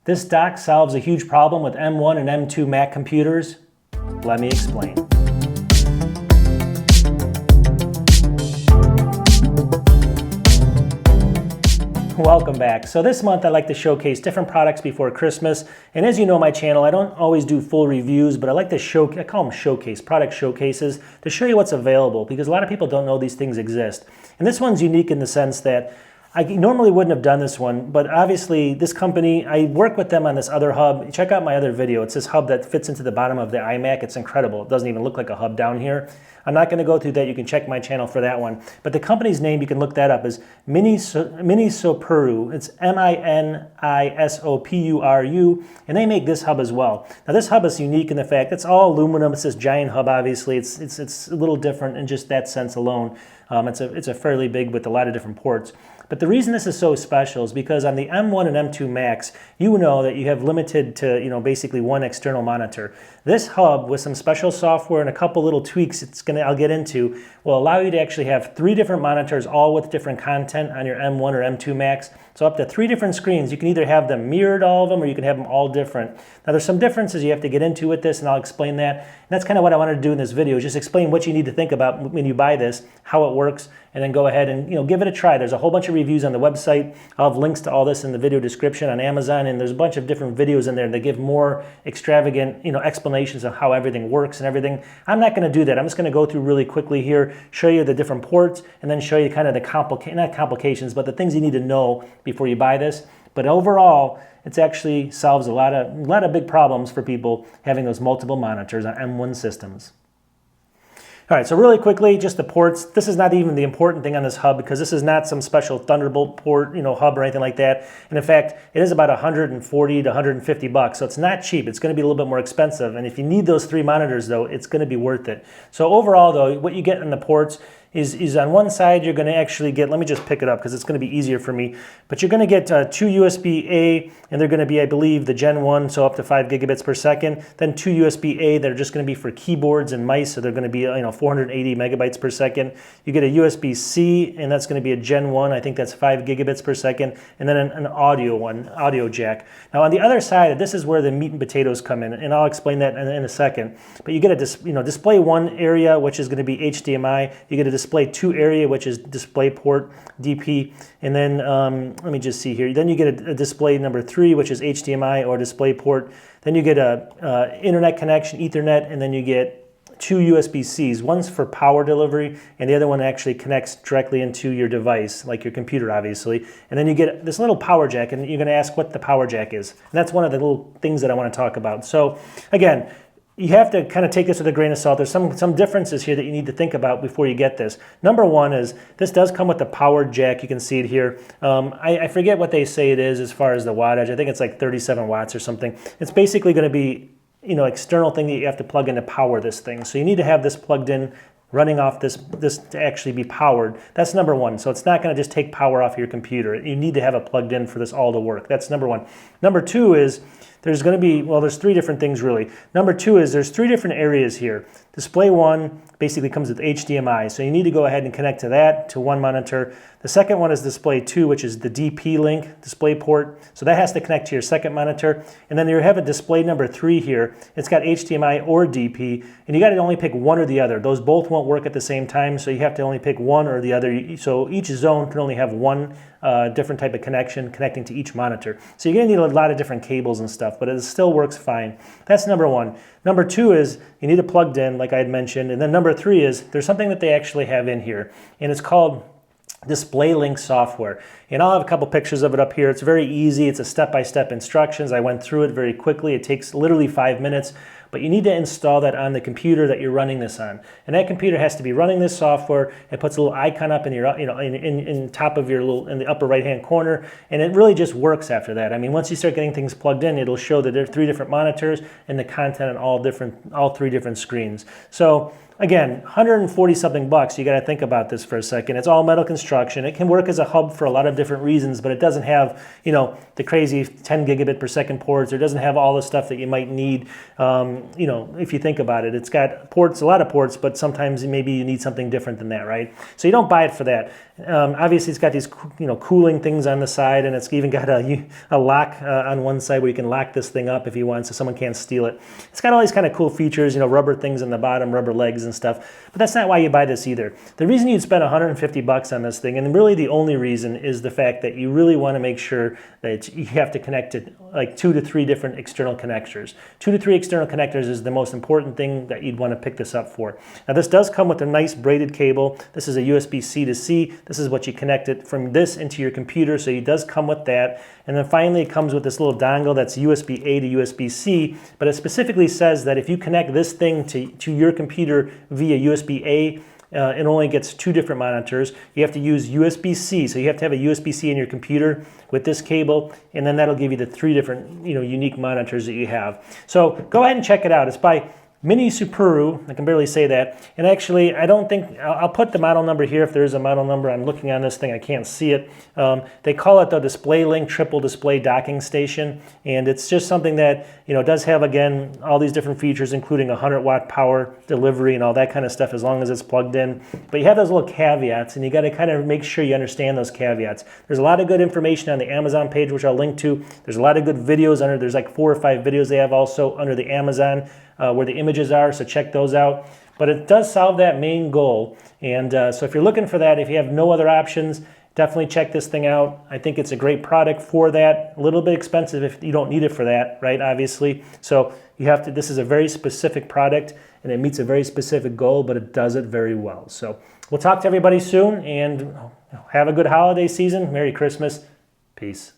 This dock solves a huge problem with M1 and M2 Mac computers. Let me explain. Welcome back. So this month I like to showcase different products before Christmas. And as you know my channel, I don't always do full reviews, but I like to I call them product showcases, to show you what's available, because a lot of people don't know these things exist. And this one's unique in the sense that I normally wouldn't have done this one, but obviously this company, I work with them on this other hub. Check out my other video. It's this hub that fits into the bottom of the iMac. It's incredible. It doesn't even look like a hub down here. I'm not going to go through that. You can check my channel for that one. But the company's name, you can look that up, is Minisopuru. It's Minisopuru, and they make this hub as well. Now this hub is unique in the fact it's all aluminum. It's this giant hub, obviously. It's a little different in just that sense alone. It's a fairly big with a lot of different ports. But the reason this is so special is because on the M1 and M2 Macs, you know that you have limited to, basically one external monitor. This hub with some special software and a couple little tweaks I'll get into will allow you to actually have 3 different monitors, all with different content on your M1 or M2 Macs. So up to 3 different screens. You can either have them mirrored, all of them, or you can have them all different. Now there's some differences you have to get into with this, and I'll explain that. And that's kind of what I wanted to do in this video, is just explain what you need to think about when you buy this, how it works, and then go ahead and give it a try. There's a whole bunch of reviews on the website. I'll have links to all this in the video description on Amazon, and there's a bunch of different videos in there that give more extravagant explanations of how everything works and everything. I'm not going to do that. I'm just going to go through really quickly here, show you the different ports, and then show you kind of the not complications, but the things you need to know before you buy this. But overall, it actually solves a lot of big problems for people having those multiple monitors on M1 systems. All right, so really quickly, just the ports. This is not even the important thing on this hub, because this is not some special Thunderbolt port, hub or anything like that. And in fact, it is about 140 to 150 bucks, so it's not cheap. It's going to be a little bit more expensive. And if you need those 3 monitors, though, it's going to be worth it. So overall, though, what you get in the ports is on one side you're going to actually get, let me just pick it up because it's going to be easier for me, but you're going to get 2 USB-A, and they're going to be, I believe, the Gen 1, so up to 5 gigabits per second, then 2 USB-A that are just going to be for keyboards and mice, so they're going to be 480 megabytes per second. You get a USB-C, and that's going to be a Gen 1, I think that's 5 gigabits per second, and then an audio jack. Now on the other side, this is where the meat and potatoes come in, and I'll explain that in a second. But you get a display 1 area, which is going to be HDMI. You get a display 2 area, which is DisplayPort, DP, and then let me just see here. Then you get a display number 3, which is HDMI or DisplayPort. Then you get a internet connection, Ethernet, and then you get 2 USB-Cs. One's for power delivery, and the other one actually connects directly into your device, like your computer, obviously. And then you get this little power jack, and you're going to ask what the power jack is. And that's one of the little things that I want to talk about. So again, you have to kind of take this with a grain of salt. There's some differences here that you need to think about before you get this. Number one is this does come with the power jack. You can see it here. I forget what they say it is as far as the wattage. I think it's like 37 watts or something. It's basically going to be external thing that you have to plug in to power this thing. So you need to have this plugged in, running off this to actually be powered. That's number one. So it's not going to just take power off your computer. You need to have it plugged in for this all to work. That's number one. Number two is there's going to be, there's 3 different things really. Number 2 is there's 3 different areas here. Display 1 basically comes with HDMI, so you need to go ahead and connect to that, to one monitor. The second one is display 2, which is the DP link, DisplayPort, so that has to connect to your second monitor. And then you have a display number 3 here. It's got HDMI or DP, and you got to only pick one or the other. Those both won't work at the same time, so you have to only pick one or the other. So each zone can only have one different type of connection connecting to each monitor. So you're going to need a lot of different cables and stuff, but it still works fine. That's number 1. Number 2 is you need it plugged in, like I had mentioned. And then number 3 is there's something that they actually have in here, and it's called DisplayLink software. And I'll have a couple pictures of it up here. It's very easy. It's a step-by-step instructions. I went through it very quickly. It takes literally 5 minutes. But you need to install that on the computer that you're running this on. And that computer has to be running this software. It puts a little icon up in your, in top of your in the upper right-hand corner, and it really just works after that. I mean, once you start getting things plugged in, it'll show that there are 3 different monitors and the content on all 3 different screens. So again, 140 something bucks. You got to think about this for a second. It's all metal construction. It can work as a hub for a lot of different reasons, but it doesn't have, the crazy 10 gigabit per second ports, or it doesn't have all the stuff that you might need. If you think about it, it's got ports, a lot of ports, but sometimes maybe you need something different than that, right? So you don't buy it for that. Obviously, it's got these, cooling things on the side, and it's even got a lock on one side where you can lock this thing up if you want, so someone can't steal it. It's got all these kind of cool features, rubber things on the bottom, rubber legs and stuff. But that's not why you buy this either. The reason you'd spend 150 bucks on this thing, and really the only reason, is the fact that you really want to make sure that you have to connect it like 2 to 3 different external connectors. 2 to 3 external connectors is the most important thing that you'd want to pick this up for. Now this does come with a nice braided cable. This is a USB-C to C. This is what you connect it from this into your computer, so it does come with that. And then finally it comes with this little dongle that's USB-A to USB-C, but it specifically says that if you connect this thing to your computer via USB-A, it only gets 2 different monitors. You have to use USB-C, so you have to have a USB-C in your computer with this cable, and then that'll give you the 3 different unique monitors that you have. So go ahead and check it out. It's by Mini Supuru, I can barely say that. And actually, I don't think, I'll put the model number here if there is a model number. I'm looking on this thing, I can't see it. They call it the DisplayLink Triple Display Docking Station. And it's just something that, does have, again, all these different features, including 100-watt power delivery and all that kind of stuff as long as it's plugged in. But you have those little caveats, and you got to kind of make sure you understand those caveats. There's a lot of good information on the Amazon page, which I'll link to. There's a lot of good videos under, there's like 4 or 5 videos they have also under the Amazon where the images are, so check those out. But it does solve that main goal, and so if you're looking for that, if you have no other options, definitely check this thing out. I think it's a great product for that. A little bit expensive if you don't need it for that, right, obviously. So you have to, this is a very specific product, and it meets a very specific goal, but it does it very well. So we'll talk to everybody soon, and have a good holiday season. Merry Christmas. Peace.